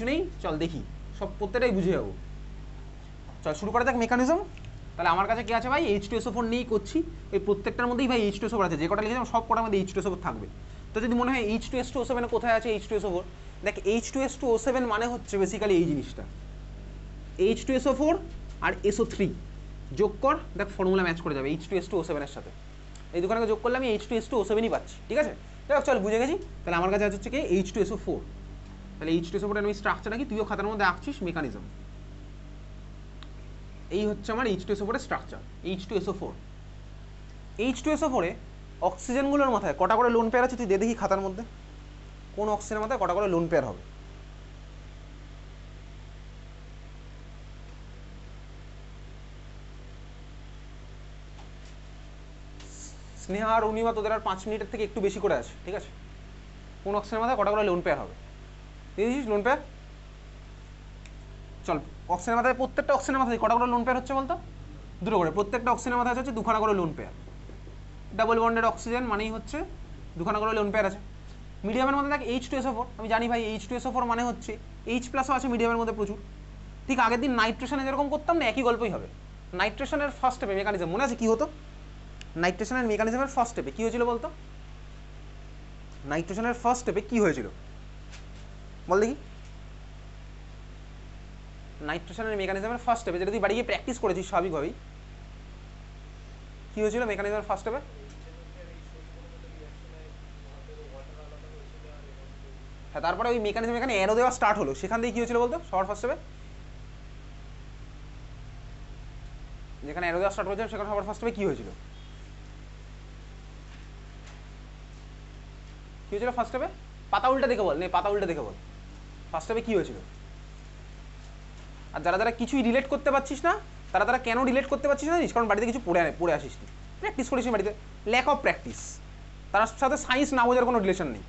কিচ্ছু নেই, চল দেখি সব প্রত্যেকটাই বুঝে যাবো। চল শুরু করা যাক মেকানিজম। তাহলে আমার কাছে কি আছে ভাই, H2SO4 নিয়েই করছি। এই প্রত্যেকটার মধ্যেই ভাই H2SO4 আছে, যে কটা লিখেছিলাম সব কটার মধ্যে H2SO4 থাকবে। তো যদি মনে হয় H2SO7 কোথায় আছে H2SO4, দেখ H2SO7 মানে হচ্ছে বেসিক্যালি এই জিনিসটা, H2SO4 আর SO3 যোগ কর, দেখ ফর্মুলা ম্যাচ করে যাবে H2SO7 এর সাথে। এই দুখানে যোগ করলে আমি H2SO7ই পাচ্ছি, ঠিক আছে। দেখ চল বুঝে গেছি। তাহলে আমার কাছে হচ্ছে কি H2SO4। তাহলে H2SO4 এর আমি স্ট্রাকচারটা কি তুইও খাতার মধ্যে আঁকছিস, মেকানিজম। এই হচ্ছে আমার H2SO4 এর স্ট্রাকচার, H2SO4। H2SO4 এ অক্সিজেনগুলোর মাথায় কটা করে লোন পেয়ার আছে তুই দেখি খাতার মধ্যে, কোন অক্সিজেনের মাথায় কটা করে লোন পেয়ার হবে। স্নেহা আর অনিমা তোদের আর 5 মিনিটের থেকে একটু বেশি করে আছে, ঠিক আছে। কোন অক্সিজেনের মাথায় কটা করে লোন পেয়ার হবে দিয়ে দিস লোন পেয়ার। চল অক্সিজেনের মাথায়, প্রত্যেকটা অক্সিজেনের মাথায় কটা করে লোন পেয়ার হচ্ছে বলতো, দুটো করে। প্রত্যেকটা অক্সিজেনের মাথায় হচ্ছে দুখানা করে lone pair. Double bonded oxygen মানেই হচ্ছে দুখানা করে লোন পেয়ার আছে। মিডিয়ামের মধ্যে দেখ H2SO4, আমি জানি ভাই H2SO4 মানে হচ্ছে H+ আছে মিডিয়ামের মধ্যে প্রচুর। ঠিক আগের দিন নাইট্রেশনে যেরকম করতাম না, একই গল্পই হবে। নাইট্রেশনের ফার্স্ট স্টেপে মেকানিজম মনে আছে কি হতো, নাইট্রেশনের মেকানিজমের ফার্স্ট স্টেপে কি হয়েছিল বলতো, নাইট্রেশনের ফার্স্ট স্টেপে কি হয়েছিল বল দেখি। নাইট্রেশনের মেকানিজমের ফার্স্ট স্টেপে যেটা তুই বাড়ি গিয়ে প্র্যাকটিস করেছিস স্বাভাবিকভাবেই, কি হয়েছিল মেকানিজমের ফার্স্ট স্টেপে? হ্যাঁ, তারপরে ওই মেকানিজম এখানে অ্যারো দেওয়া স্টার্ট হলো, সেখান থেকে কি হয়েছিল বলতো সবার ফার্স্ট স্টেপে, যেখানে অ্যারো দেওয়া স্টার্ট হয়েছে সেখানে সবার ফার্স্ট স্টেপে কি হয়েছিল, কি হয়েছিল ফার্স্ট স্টেপে? পাতা উল্টা দেখে বল, নে পাতা উল্টা দেখে বল ফার্স্ট স্টেপে কি হয়েছিল। আর যারা যারা কিছুই রিলেট করতে পারছিস না, তারা কেন রিলেট করতে পারছিস না জানিস, কারণ বাড়িতে কিছু পড়ে আসিস তুই, প্র্যাকটিস করিস বাড়িতে, ল্যাক অফ প্র্যাকটিস। তার সাথে সায়েন্স না বোঝার কোনো রিলেশন নেই।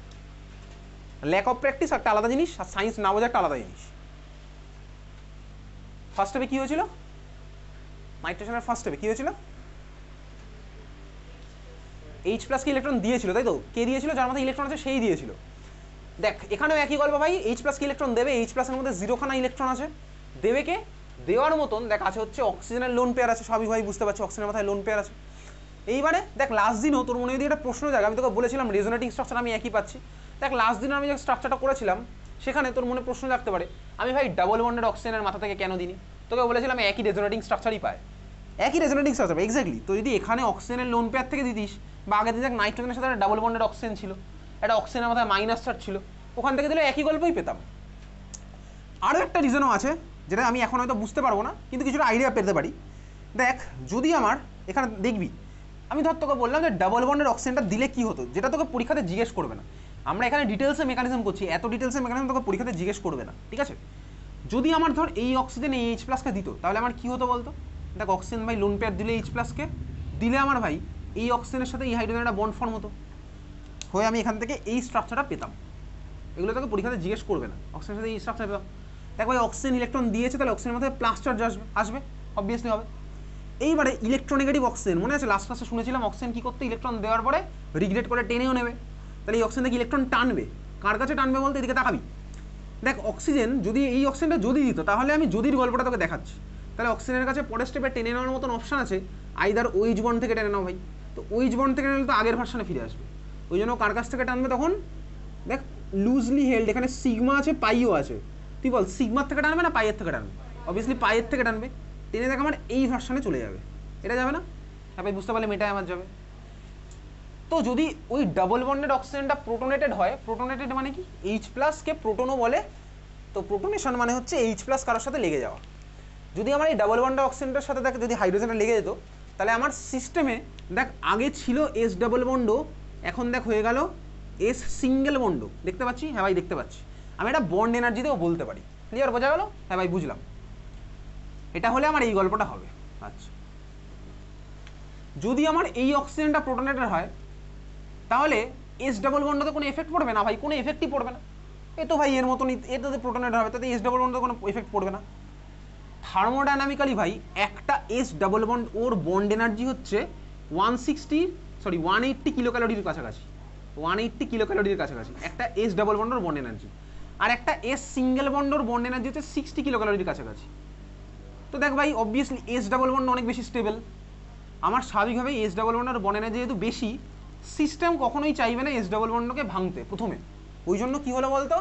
ল্যাক অফ প্র্যাকটিস একটা আলাদা জিনিস, আর সায়েন্স না বোঝা একটা আলাদা জিনিস। ফার্স্ট স্টেপে কি হয়েছিল, নাইট্রেশনের ফার্স্ট স্টেপে কি হয়েছিল, H+ কে ইলেকট্রন দিয়েছিল, তাই তো। কে দিয়েছিল? যার মধ্যে ইলেকট্রন আছে সেই দিয়েছিল। দেখ এখানেও একই গল্প ভাই, H+ কে ইলেকট্রন দেবে, H+ এর মধ্যে 0খানা ইলেকট্রন আছে, দেবে কে, দেওয়ার মতন দেখ আছে হচ্ছে অক্সিজেনের লোন পেয়ার আছে, স্বাভাবিকভাবে বুঝতে পারছি অক্সিজেনের মাথায় লোন পেয়ার আছে। এইবারে দেখ লাস্ট দিনও তোর মনে যদি একটা প্রশ্ন জাগে, আমি তোকে বলেছিলাম রেজোনেটিং স্ট্রাকচার আমি একই পাচ্ছি। দেখ লাস্ট দিনে আমি যে স্ট্রাকচারটা করেছিলাম সেখানে তোর মনে প্রশ্ন জাগতে পারে, আমি ভাই ডাবল বন্ডেড অক্সিজেনের মাথা থেকে কেন দিইনি, তোকে বলেছিলাম একই রেজোনেটিং স্ট্রাকচারই পায়, একই রেজোনেটিং স্ট্রাকচার এক্স্যাক্টলি। তো যদি এখানে অক্সিজেনের লোন পেয়ার থেকে দিতিস, বা আগের দিন দেখ নাইট্রোজেনের সাথে একটা ডাবল বন্ডেড অক্সিজেন ছিল, একটা অক্সিজেনের মাথায় মাইনাস চার্জ ছিল, ওখান থেকে দিলে একই গল্পই পেতাম। আরও একটা রিজনও আছে যেটা আমি এখন হয়তো বুঝতে পারবো না, কিন্তু কিছুটা আইডিয়া পেতে পারি। দেখ যদি আমার এখানে দেখবি, আমি ধর তোকে বললাম যে ডাবল বন্ডের অক্সিজেনটা দিলে কি হতো, যেটা তোকে পরীক্ষাতে জিজ্ঞেস করবে না। আমরা এখানে ডিটেলসে মেকানিজম করছি, এত ডিটেলসে মেকানিজম তোকে পরীক্ষাতে জিজ্ঞেস করবে না, ঠিক আছে। যদি আমার ধর এই অক্সিজেন এই H+ কে দিত, তাহলে আমার কি হতো বলতো, দেখ অক্সিজেন ভাই লোন পেয়ার দিলে H+ কে দিলে আমার ভাই এই অক্সিজেনের সাথে এই হাইড্রোজেনের একটা বন্ড ফর্ম হতো, হয়ে আমি এখান থেকে এই স্ট্রাকচারটা পেতাম। এগুলো তোকে পরীক্ষাতে জিজ্ঞেস করবে না, অক্সিজেনের সাথে এই স্ট্রাকচার পেতাম। দেখ ভাই অক্সিজেন ইলেকট্রন দিয়েছে, তাহলে অক্সিজেনের মধ্যে প্লাস চার্জ আসবে অবভিয়াসলি হবে। এইবারে ইলেকট্রোনেগেটিভ অক্সিজেন মনে আছে লাস্ট ক্লাসে শুনেছিলাম অক্সিজেন কি করতে, ইলেকট্রন দেওয়ার পরে রিগ্রেট করে টেনেও নেবে। তাহলে এই অক্সিজেন থেকে ইলেকট্রন টানবে, কার কাছে টানবে বলতে এদিকে তাকাবি। দেখ অক্সিজেন যদি এই অক্সিজেনটা যদি দিত, তাহলে আমি যদির গল্পটা তোকে দেখাচ্ছি। তাহলে অক্সিজেনের কাছে পরের স্টেপে টেনে নেওয়ার মতন অপশন আছে, আইদার OH বন্ড থেকে টেনে নাও ভাই। তো OH বন্ড থেকে নিলে তো আগের ভার্সনে ফিরে আসবে, ওই জন্য কার কাছ থেকে টানবে তখন, দেখ লুজলি হেল্ড, এখানে সিগমা আছে পাইও আছে, তুই বল সিগমার থেকে টানবে না পাইয়ের থেকে টানবে, অবভিয়াসলি পাইয়ের থেকে টানবে। টেনে দেখ আমার এই ভার্সনে চলে যাবে, এটা যাবে না, হ্যাঁ ভাই বুঝতে পারলে মেটায় আমার যাবে। তো যদি ওই ডাবল বন্ডেড অক্সিজেনটা প্রোটোনেটেড হয়, প্রোটোনেটেড মানে কি, H+ কে প্রোটোনও বলে, তো প্রোটোনেশন মানে হচ্ছে H+ কারোর সাথে লেগে যাওয়া। যদি আমার এই ডাবল বন্ডেড অক্সিজেনটার সাথে দেখ যদি হাইড্রোজেনটা লেগে যেত, তাহলে আমার সিস্টেমে দেখ আগে ছিল S ডাবল বন্ডও, এখন দেখ হয়ে গেল S সিঙ্গেল বন্ডও, দেখতে পাচ্ছি, হ্যাঁ ভাই দেখতে পাচ্ছি। আমি এটা বন্ড এনার্জিতেও বলতে পারি, ক্লিয়ার বোঝা গেল, হ্যাঁ ভাই বুঝলাম। এটা হলে আমার এই গল্পটা হবে। আচ্ছা যদি আমার এই অক্সিজেনটা প্রোটোনেটেড হয়, তাহলে S ডাবল বন্ডতে কোনো এফেক্ট পড়বে না ভাই, কোনো এফেক্টই পড়বে না। এ তো ভাই এর মতনই, এটাতে প্রোটোনেটেড হবে, তাতে S ডাবল বন্ডতে কোনো এফেক্ট পড়বে না। থার্মোডাইনামিক্যালি ভাই একটা S ডাবল বন্ড ওর বন্ড এনার্জি হচ্ছে 180 কিলো ক্যালোরির কাছাকাছি, 180 কিলো ক্যালোরির কাছাকাছি একটা S ডাবল বন্ড ওর বন্ড এনার্জি। আর একটা এস সিঙ্গেল বন্ডর বন্ড এনার্জি হচ্ছে 60 কিলো ক্যালোরির কাছাকাছি। তো দেখ ভাই অবভিয়াসলি এস ডাবল বন্ড অনেক বেশি স্টেবল, আমার স্বাভাবিকভাবেই এস ডাবল বন্ডের বন্ড এনার্জি যেহেতু বেশি, সিস্টেম কখনোই চাইবে না এস ডাবল বন্ডকে ভাঙতে প্রথমে। ওই জন্য কী হলো বলতো,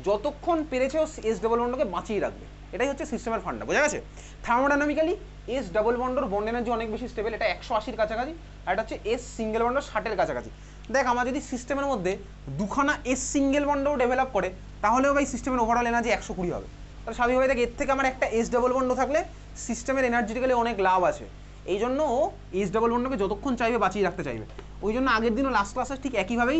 যতক্ষণ পেরেছে ও এস ডাবল বন্ডকে বাঁচিয়ে রাখবে, এটাই হচ্ছে সিস্টেমের ফান্ডা, বোঝা গেছে? থার্মোডাইনামিক্যালি এস ডাবল বন্ডর বন্ড এনার্জি অনেক বেশি স্টেবল, এটা 180-র কাছাকাছি, আর এটা হচ্ছে এস সিঙ্গেল বন্ডর 60-এর কাছাকাছি। দেখ আমার যদি সিস্টেমের মধ্যে দুখানা এস সিঙ্গেল বন্ডও ডেভেলপ করে, তাহলেও ভাই সিস্টেমের ওভারঅল এনার্জি 120 হবে। তাহলে স্বাভাবিকভাবে দেখ এর থেকে আমার একটা এস ডাবল বন্ড থাকলে সিস্টেমের এনার্জিটিক্যালি অনেক লাভ আছে। এই জন্য ও এস ডাবল বন্ডকে যতক্ষণ চাইবে বাঁচিয়ে রাখতে চাইবে। ওই জন্য আগের দিনও লাস্ট ক্লাসে ঠিক একইভাবেই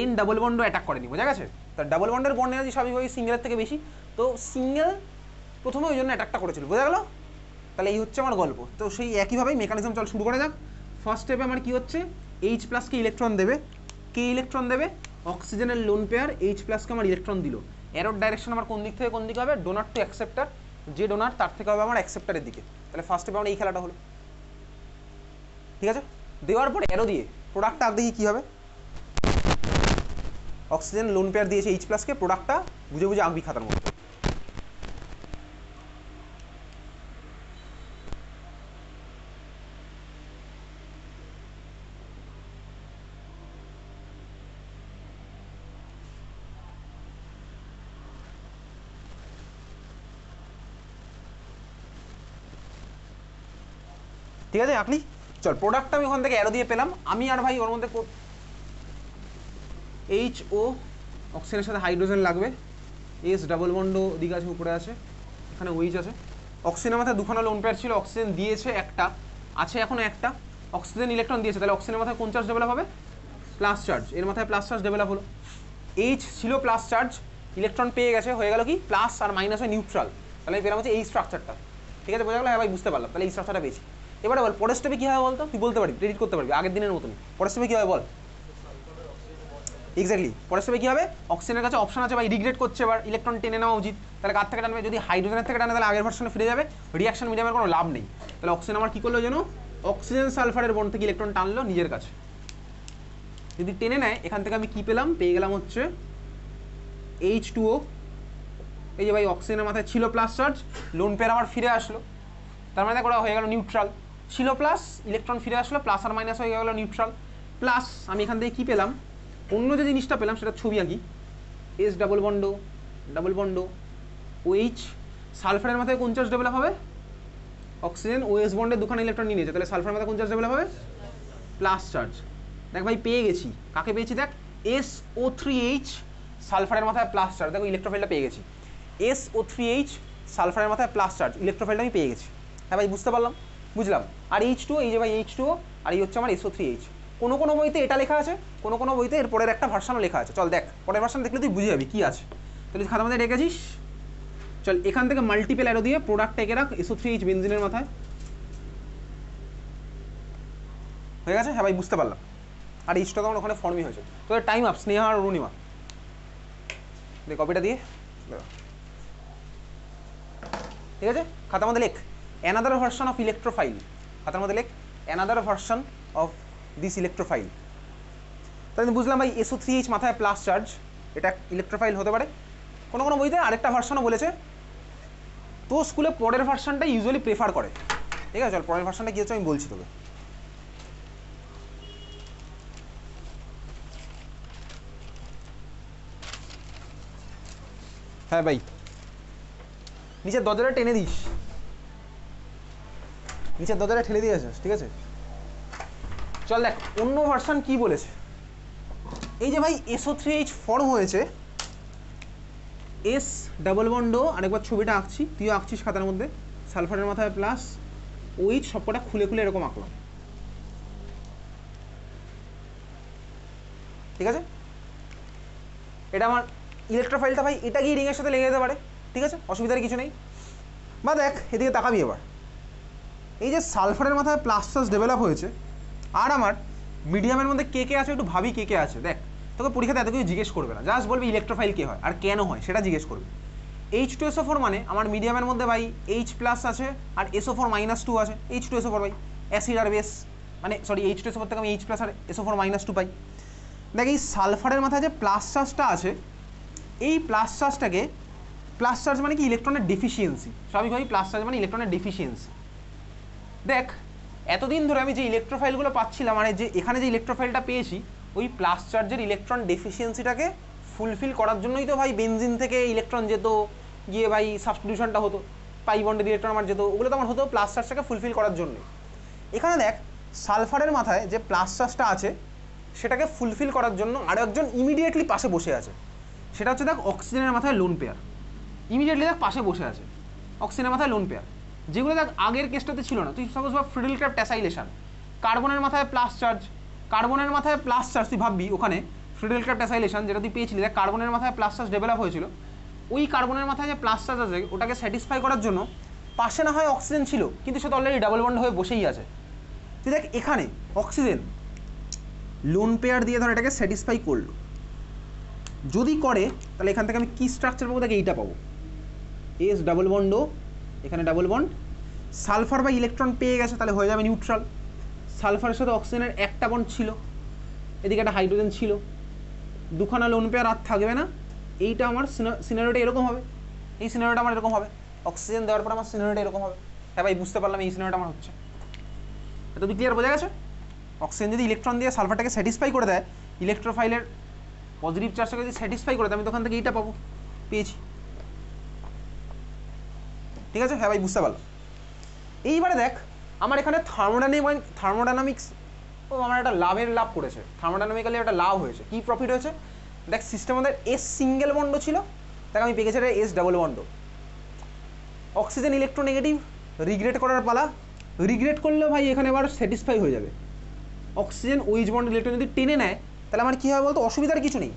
এন ডাবল বন্ড অ্যাটাক করেনি, বোঝা গেছে? তার ডাবল বন্ডের বন্ড এনার্জি স্বাভাবিকভাবেই সিঙ্গেলের থেকে বেশি, তো সিঙ্গেল প্রথমে ওই জন্য অ্যাটাকটা করেছিল, বোঝা গেল? তাহলে এই হচ্ছে আমার গল্প। তো সেই একইভাবেই মেকানিজম চল শুরু করা যাক। ফার্স্ট স্টেপে আমার কী হচ্ছে, এইচ প্লাসকে ইলেকট্রন দেবে, কে ইলেকট্রন দেবে? অক্সিজেনের লোন পেয়ার এইচ প্লাসকে আমার ইলেকট্রন দিল। অ্যারোর ডাইরেকশন আমার কোন দিক থেকে কোন দিকে হবে? ডোনার টু অ্যাকসেপ্টার, যে ডোনার তার থেকে হবে আমার অ্যাকসেপ্টারের দিকে। তাহলে ফার্স্ট স্টেপে আমার এই খেলাটা হলো, ঠিক আছে? দেওয়ার পর অ্যারো দিয়ে প্রোডাক্টটা আগে কী হবে, অক্সিজেন লোন পেয়ার দিয়েছে এইচ প্লাসকে, প্রোডাক্টটা বুঝে বুঝে আঁকবি খাতার মধ্যে। ঠিক আছে আঁকলি? চল প্রোডাক্টটা আমি ওখান থেকে অ্যারো দিয়ে পেলাম। আমি আর ভাই ওর মধ্যে এইচ ও অক্সিজেনের সাথে হাইড্রোজেন লাগবে, এস ডাবল বন্ড দিকে আছে, উপরে আছে, এখানে ওইচ আছে। অক্সিজেনের মাথায় দুখানা লোন পেয়ার ছিল, অক্সিজেন দিয়েছে একটা, আছে এখনো একটা, অক্সিজেন ইলেকট্রন দিয়েছে, তাহলে অক্সিজেনের মাথায় কোন চার্জ ডেভেলপ হবে? Plus charge. এর মাথায় প্লাস চার্জ ডেভেলপ হলো। এইচ ছিল প্লাস চার্জ, ইলেকট্রন পেয়ে গেছে, হয়ে গেল কি প্লাস আর মাইনাস হয় নিউট্রাল। তাহলে আমি পেলাম হচ্ছে এই স্ট্রাকচারটা, ঠিক আছে? বোঝা গেল? হ্যাঁ ভাই বুঝতে পারলাম, তাহলে এই স্ট্রাকচারটা পেয়েছি। এবারে বল পরের স্টেপে কী হবে বলতো, তুই বলতে পারবি, প্রেডিক্ট করতে পারবি আগের দিনের মতনই। পরের স্টেপে কী হবে বল? এক্স্যাক্টলি পরের স্টেপে কী হবে, অক্সিজেনের কাছে অপশন আছে ভাই রিগ্রেট করছে, এবার ইলেকট্রন টেনে নেওয়া উচিত, তাহলে কার থেকে টানবে? যদি হাইড্রোজেনের থেকে টানে তাহলে আগের ভার্সনে ফিরে যাবে, রিয়াকশন মিডিয়ামের কোনো লাভ নেই। তাহলে অক্সিজেন আমার কী করলো যেন, অক্সিজেন সালফারের বন্ড থেকে ইলেকট্রন টানলো নিজের কাছে। যদি টেনে নেয় এখান থেকে আমি কী পেলাম, পেয়ে গেলাম হচ্ছে H2O। এই যে ভাই অক্সিজেনের মাথায় ছিল প্লাস চার্জ, লোন পেয়ার আমার ফিরে আসলো, তার মানে ওরা হয়ে গেল নিউট্রাল। ছিল প্লাস, ইলেকট্রন ফিরে আসলো, প্লাস আর মাইনাস হয়ে গেল নিউট্রাল। প্লাস আমি এখান থেকে কী পেলাম, অন্য যে জিনিসটা পেলাম সেটা ছবি আঁকি, এস ডাবল বন্ড ওইচ, সালফারের মাথায় কোন চার্জ ডেভেলপ হবে? অক্সিজেন ও এস বন্ডে দুখানা ইলেকট্রন নিয়ে নিয়েছে, তাহলে সালফারের মাথায় কোন চার্জ ডেভেলপ হবে? Plus charge. দেখ ভাই পেয়ে গেছি, কাকে পেয়েছি দেখ, SO3H, সালফারের মাথায় প্লাস চার্জ, দেখো ইলেকট্রোফাইলটা পেয়ে গেছি। SO3H, সালফারের মাথায় প্লাস চার্জ, ইলেকট্রোফাইলটা আমি পেয়ে গেছি। হ্যাঁ ভাই বুঝতে পারলাম, বুঝলাম। আর H2O, এই যে ভাই H2O, আর এই হচ্ছে আমার SO3H। কোনো কোনো বইতে এটা লেখা আছে, কোনো কোনো বইতে এর পরের একটা ভার্সানও লেখা আছে। চল দেখ পরের ভার্সান দেখলে তুই বুঝে যাবি কী আছে। তাহলে খাতার মধ্যে রেখেছিস, চল এখান থেকে মাল্টিপল অ্যারো দিয়ে প্রোডাক্ট এঁকে রাখ SO3H বেনজিনের মাথায়, হয়ে গেছে? হ্যাঁ ভাই বুঝতে পারলাম। আর H2 তখন ওখানে ফর্মই হয়েছে। তোদের টাইম আপ, স্নেহা আর অরুণিমা দে কপিটা দিয়ে, ঠিক আছে? খাতার মধ্যে লেখ অ্যানাদার ভার্সন অফ ইলেকট্রোফাইল, খাতার মধ্যে লেখ another version of this electrophile. তাহলে বুঝলাম ভাই SO3H মাথায় প্লাস চার্জ, এটা ইলেকট্রোফাইল হতে পারে। কোনো কোনো বইতে আরেকটা ভার্সনও বলেছে, তো স্কুলে পরের ভার্সনটা ইউজুয়ালি প্রেফার করে, ঠিক আছে? চল পরের ভার্সনটা কী হচ্ছে আমি বলছি তোকে। হ্যাঁ ভাই নিচের দরজাটা টেনে দিস, নিচের দরজাটা ঠেলে দিয়ে আসিস, ঠিক আছে? চল দেখ অন্য ভার্সন কি বলেছে। এই যে ভাই SO3H ফর্ম হয়েছে, এস ডাবল বন্ড, আরেকবার ছবিটা আঁকছি, তুইও আঁকছিস খাতার মধ্যে, সালফারের মাথায় প্লাস ওইচ, সবকটা খুলে খুলে এরকম আঁকলাম, ঠিক আছে? এটা আমার ইলেকট্রোফাইলটা ভাই এটা গিয়ে রিংয়ের সাথে লেগে যেতে পারে, ঠিক আছে? অসুবিধার কিছু নেই। বা দেখ এদিকে তাকাবি এবার, এই যে সালফারের মাথায় প্লাস চার্জ ডেভেলপ হয়েছে, আর আমার মিডিয়ামের মধ্যে কে কে আছে একটু ভাবি কে কে আছে। দেখ তোকে পরীক্ষাতে এত কিছু জিজ্ঞেস করবে না, জাস্ট বলবি ইলেকট্রোফাইল কে হয় আর কেন হয় সেটা জিজ্ঞেস করবে। H2SO4 মানে আমার মিডিয়ামের মধ্যে ভাই H প্লাস আছে আর SO4-2 আছে, H2SO4 ভাই অ্যাসিড আর বেস, মানে সরি H2SO4 থেকে আমি H প্লাস আর SO4-2 পাই। দেখ এই সালফারের মাথায় যে প্লাস চার্জটা আছে এই প্লাস চার্জটাকে, প্লাস চার্জ মানে কি ইলেকট্রনের ডেফিসিয়েন্সি, স্বাভাবিকভাবেই প্লাস চার্জ মানে ইলেকট্রনের ডেফিসিয়েন্সি। দেখ এতদিন ধরে আমি যে ইলেকট্রোফাইলগুলো পাচ্ছিলাম, মানে যে এখানে যে ইলেকট্রোফাইলটা পেয়েছি, ওই প্লাস চার্জের ইলেকট্রন ডেফিসিয়েন্সিটাকে ফুলফিল করার জন্যই তো ভাই বেনজিন থেকে ইলেকট্রন যেত, গিয়ে ভাই সাবস্টিটিউশনটা হতো, পাই বন্ডের ইলেকট্রন আমার যেত, ওগুলো তো আমার হতো প্লাস চার্জটাকে ফুলফিল করার জন্য। এখানে দেখ সালফারের মাথায় যে প্লাস চার্জটা আছে সেটাকে ফুলফিল করার জন্য আরও একজন ইমিডিয়েটলি পাশে বসে আছে, সেটা হচ্ছে দেখ অক্সিজেনের মাথায় লোন পেয়ার, ইমিডিয়েটলি দেখ পাশে বসে আছে অক্সিজেনের মাথায় লোন পেয়ার, যেগুলো দেখ আগের কেসটাতে ছিল না। তুই সাপোজ ভাব ফ্রিডেল ক্র্যাফট অ্যাসাইলেশন, কার্বনের মাথায় প্লাস চার্জ, কার্বনের মাথায় প্লাস চার্জ, তুই ভাববি ওখানে ফ্রিডেল ক্র্যাফট অ্যাসাইলেশন যেটা তুই পেয়েছিলি, দেখ কার্বনের মাথায় প্লাস চার্জ ডেভেলপ হয়েছিল, ওই কার্বনের মাথায় যে প্লাস চার্জ আছে ওটাকে স্যাটিসফাই করার জন্য পাশে না হয় অক্সিজেন ছিল, কিন্তু সে তো অলরেডি ডাবল বন্ড হয়ে বসেই আছে। তুই দেখ এখানে অক্সিজেন লোন পেয়ার দিয়ে ধর এটাকে স্যাটিসফাই করলো, যদি করে তাহলে এখান থেকে আমি কী স্ট্রাকচার পাবো, দেখ এইটা পাবো, এস ডাবল বন্ড ও, এখানে ডাবল বন্ড, সালফার বা ইলেকট্রন পেয়ে গেছে তাহলে হয়ে যাবে নিউট্রাল। সালফারের সাথে অক্সিজেনের একটা বন্ড ছিল, এদিকে একটা হাইড্রোজেন ছিল, দুখানা লোন পেয়ার আর থাকবে না। এইটা আমার সিনারিওটা এরকম হবে, এই সিনারিওটা আমার এরকম হবে, অক্সিজেন দেওয়ার পর আমার সিনারিওটা এরকম হবে। হ্যাঁ ভাই বুঝতে পারলাম এই সিনারিওটা আমার হচ্ছে, এটা তুই ক্লিয়ার বোঝা গেছে? অক্সিজেন যদি ইলেকট্রন দিয়ে সালফারটাকে স্যাটিসফাই করে দেয়, ইলেকট্রোফাইলের পজিটিভ চার্জটাকে যদি স্যাটিসফাই করে দেয়, আমি তখন থেকে এইটা পাবো, পেয়েছি। ঠিক আছে, হ্যাঁ ভাই বুঝতে পারলাম। এইবারে দেখ আমার এখানে থার্মোডাইনামিক্স, ও আমার একটা লাভ করেছে, থার্মোডাইনামিক্যালি একটা লাভ হয়েছে। কি প্রফিট হয়েছে? দেখ সিস্টেম আমাদের এস সিঙ্গেল বন্ড ছিল, দেখ আমি পেয়ে গেছি এটা S double bond. Oxygen electronegative, regret করার পালা, রিগ্রেট করলেও ভাই এখানে আবার স্যাটিসফাই হয়ে যাবে। অক্সিজেন ওইচ বন্ড ইলেকট্রন যদি টেনে নেয় তাহলে আমার কী হবে বলতো, অসুবিধার কিছু নেই,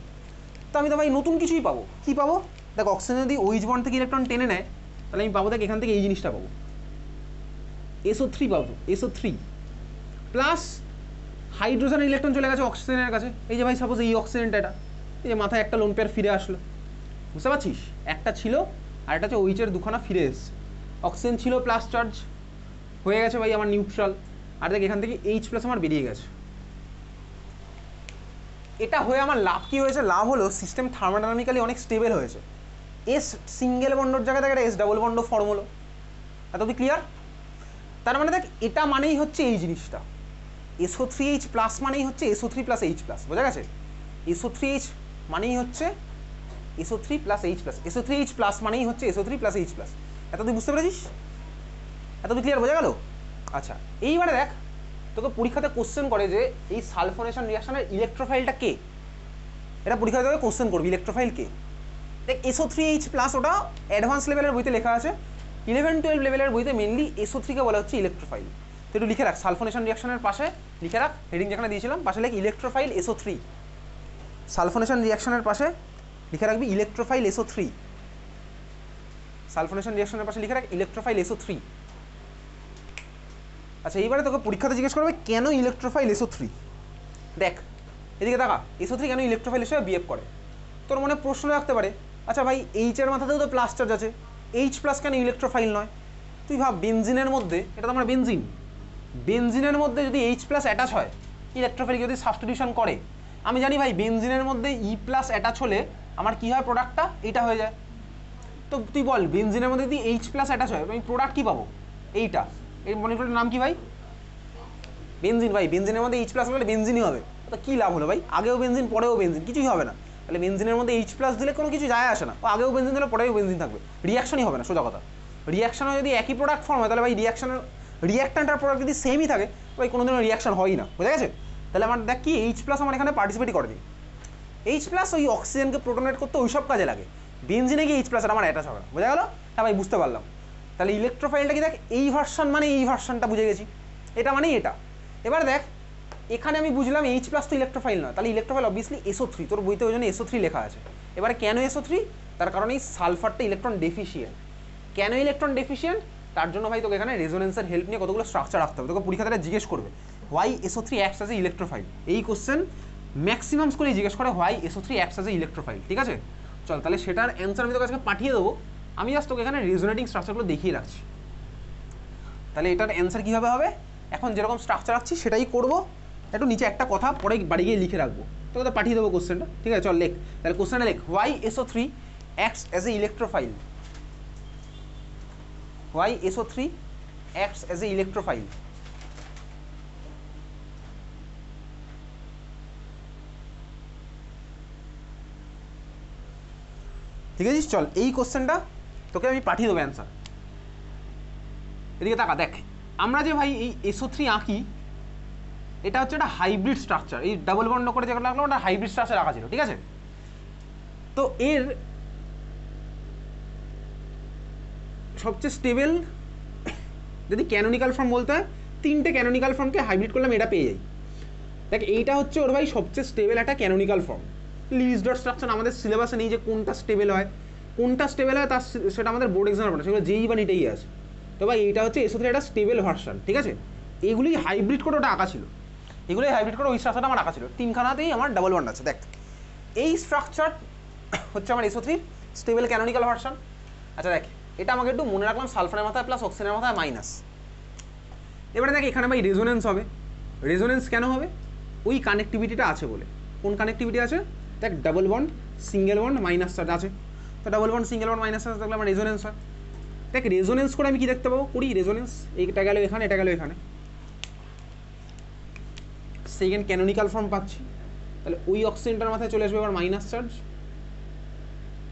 তো আমি তো ভাই নতুন কিছুই পাবো। কী পাবো? দেখ অক্সিজেন যদি ওইচ বন্ড থেকে ইলেকট্রন টেনে নেয় তাহলে আমি পাবো দেখ এখান থেকে এই জিনিসটা পাবো, SO3 পাবো, SO3 প্লাস হাইড্রোজেনের ইলেকট্রন চলে গেছে অক্সিজেনের কাছে। এই যে ভাই সাপোজ এই অক্সিজেনটা, এটা এই যে মাথায় একটা লোন পেয়ার ফিরে আসলো, বুঝতে পারছিস? একটা ছিল আর একটা হচ্ছে ওইচের দুখানা ফিরে এসছে। অক্সিজেন ছিল প্লাস চার্জ, হয়ে গেছে ভাই আমার নিউট্রাল, আর দেখ এখান থেকে H প্লাস আমার বেরিয়ে গেছে। এটা হয়ে আমার লাভ কী হয়েছে? লাভ হলো সিস্টেম থার্মোডাইনামিক্যালি অনেক স্টেবল হয়েছে। এস সিঙ্গেল বন্ডর জায়গায় দেখ এস ডাবল বন্ড ফর্ম হলো। এত কি ক্লিয়ার? তার মানে দেখ এটা মানেই হচ্ছে এই জিনিসটা, SO3H প্লাস মানেই হচ্ছে SO3 প্লাস H প্লাস, বোঝা গেছে? SO3H মানেই হচ্ছে SO3 plus H plus, SO3H plus মানেই হচ্ছে SO3 প্লাস H প্লাস। এত তুই বুঝতে পেরেছিস? এত তুই ক্লিয়ার বোঝা গেল? আচ্ছা এইবারে দেখ তোকে পরীক্ষাতে কোশ্চেন করে যে এই সালফোনেশন রিঅ্যাকশনের ইলেকট্রোফাইলটা কে, এটা পরীক্ষাতে তোকে কোশ্চেন করবে ইলেকট্রোফাইল কে। দেখ SO3H প্লাস ওটা অ্যাডভান্স লেভেলের বইতে লেখা আছে, 11-12 লেভেলের বইতে মেনলি SO3 কে বলা হচ্ছে ইলেকট্রোফাইল। তো একটু লিখে রাখ, সালফোনেশন রিঅ্যাকশনের পাশে লিখে রাখ, হেডিং যেখানে দিয়েছিলাম পাশে লেখ ইলেকট্রোফাইল SO3, সালফোনেশন রিঅ্যাকশনের পাশে লিখে রাখবি ইলেকট্রোফাইল SO3, সালফোনেশন রিঅ্যাকশনের পাশে লিখে রাখ ইলেকট্রোফাইল SO3। আচ্ছা এইবারে তোকে পরীক্ষাতে জিজ্ঞেস করবে কেন ইলেকট্রোফাইল SO3। দেখ এদিকে দেখা, SO3 কেন ইলেকট্রোফাইল হিসেবে বিহেভ করে। তোর মনে প্রশ্ন রাখতে পারে, আচ্ছা ভাই এইচের মাথাতেও তো প্লাস চার্জ আছে, H প্লাস কেন ইলেকট্রোফাইল নয়? তুই ভাব বেনজিনের মধ্যে, এটা তো আমার বেনজিন, বেনজিনের মধ্যে যদি H প্লাস অ্যাটাচ হয়, ইলেকট্রোফাইল যদি সাবস্টিটিউশন করে, আমি জানি ভাই বেনজিনের মধ্যে E প্লাস অ্যাটাচ হলে আমার কী হয়, প্রোডাক্টটা এইটা হয়ে যায়। তো তুই বল বেনজিনের মধ্যে যদি H প্লাস অ্যাটাচ হয় আমি প্রোডাক্ট কী পাবো? এইটা, এই মলিকুলের নাম কি ভাই? বেনজিন। ভাই বেনজিনের মধ্যে H প্লাস হলে বেনজিনই হবে, তো কী লাভ হলো ভাই? আগেও বেনজিন পরেও বেনজিন, কিছুই হবে না। তাহলে বেনজিনের মধ্যে H প্লাস দিলে কোনো কিছু যায় আসে না, ও আগেও বেনজিন দিলে পরেও বেনজিন থাকবে, রিয়াকশনই হবে না, সোজা কথা। রিয়াকশনে যদি একই প্রোডাক্ট ফর্ম হয় তাহলে ভাই রিয়াকশনের রিয়াক্ট্যান্টার প্রোডাক্ট যদি সেমই থাকে ভাই কোনোদিনও রিয়াকশন হয়ই না, বুঝা গেছে? তাহলে আমার দেখ কি H প্লাস আমার এখানে পার্টিসিপেটই করেনি। H প্লাস ওই অক্সিজেনকে প্রোটোনেট করতে ওই সব কাজে লাগে, বেনজিনে গিয়ে H প্লাস আমার অ্যাটাচ হবে না, বোঝা গেল? হ্যাঁ ভাই বুঝতে পারলাম। তাহলে ইলেকট্রোফাইলটা কি দেখ এই ভার্সন মানে এই ভার্সনটা বুঝে গেছি, এটা মানে এটা। এবার দেখ এখানে আমি বুঝলাম H প্লাস তো ইলেকট্রোফাইল নয়, তাহলে ইলেকট্রোফাইল অবভিয়াসলি SO3, তোর বইতে ওই জন্য SO3 লেখা আছে। এবারে কেন SO3? তার কারণ এই সালফারটা ইলেকট্রন ডেফিসিয়েন্ট। কেন ইলেকট্রন ডেফিসিয়েন্ট? তার জন্য ভাই তোকে এখানে রেজোনেন্সের হেল্প নিয়ে কতগুলো স্ট্রাকচার রাখতে হবে। তোকে পরীক্ষাতে জিজ্ঞেস করবে why SO3 acts as a electrophile, এই কোশ্চেন ম্যাক্সিমাম স্কুলে জিজ্ঞেস করে why SO3 acts as a electrophile. ঠিক আছে চল, তাহলে সেটার অ্যান্সার আমি তোকে আজকে পাঠিয়ে দেবো। আমি জাস্ট তোকে এখানে রেজোনেটিং স্ট্রাকচারগুলো দেখিয়ে রাখছি। তাহলে এটার অ্যান্সার কীভাবে হবে, এখন যেরকম স্ট্রাকচার রাখছি সেটাই করবো। একটু নিচে একটা কথা পরে বাড়ি গিয়ে লিখে রাখবো। তোকে তো পাঠিয়ে দেবো কোশ্চেনটা, ঠিক আছে? চল লেখ তাহলে কোশ্চেনটা লেখ, why SO3 acts as a electrophile, why SO3 acts as a electrophile? ঠিক আছে, চল এই কোশ্চেনটা তোকে আমি পাঠিয়ে দেবো অ্যান্সার। এদিকে তাকা, দেখ আমরা যে ভাই এই SO3 আঁকি, এটা হচ্ছে একটা হাইব্রিড স্ট্রাকচার। এই ডাবল বন্ড করে যেটা লাগলো ওটা হাইব্রিড স্ট্রাকচার আঁকা ছিল, ঠিক আছে? তো এর সবচেয়ে স্টেবল যদি ক্যানোনিক্যাল ফর্ম বলতে হয়, 3টে ক্যানোনিক্যাল ফর্মকে হাইব্রিড করলাম, এটা পেয়ে যাই। দেখ এইটা হচ্ছে ওর ভাই সবচেয়ে স্টেবল একটা canonical form. Lewis dot structure আমাদের সিলেবাসে নেই যে কোনটা স্টেবল হয়, তার সেটা আমাদের বোর্ড এক্সামে পড়ে, সেগুলো যেই বা নিটেই আছে। তো ভাই এইটা হচ্ছে SO3 একটা স্টেবল ভার্সন, ঠিক আছে? এইগুলি হাইব্রিড করে ওটা আঁকা ছিল, এগুলোই হাইব্রিড করে ওই স্ট্রাকচারটা আমার আঁকা ছিল। 3খানাতেই আমার ডাবল বন্ড আছে। দেখ এই স্ট্রাকচার হচ্ছে আমার SO3 স্টেবল ক্যানোনিক্যাল ভার্সন। আচ্ছা দেখ, এটা আমাকে একটু মনে রাখলাম, সালফারের মাথায় প্লাস অক্সিজেনের মাথায় মাইনাস। এবারে দেখ এখানে ভাই রেজোনেন্স হবে। রেজোনেন্স কেন হবে? ওই কানেক্টিভিটিটা আছে বলে। কোন কানেক্টিভিটি আছে? দেখ double bond single bond minus charge আছে, তো double bond single bond minus charge থাকলে আমার রেজোনেন্স হয়। দেখ রেজোনেন্স করে আমি কি দেখতে পাবো? করি রেজোনেন্স, এইটা গেল এখানে, এটা গেল এখানে, সেকেন্ড ক্যানোনিক্যাল ফর্ম পাচ্ছি। তাহলে ওই অক্সিজেনটার মাথায় চলে আসবে আবার মাইনাস চার্জ,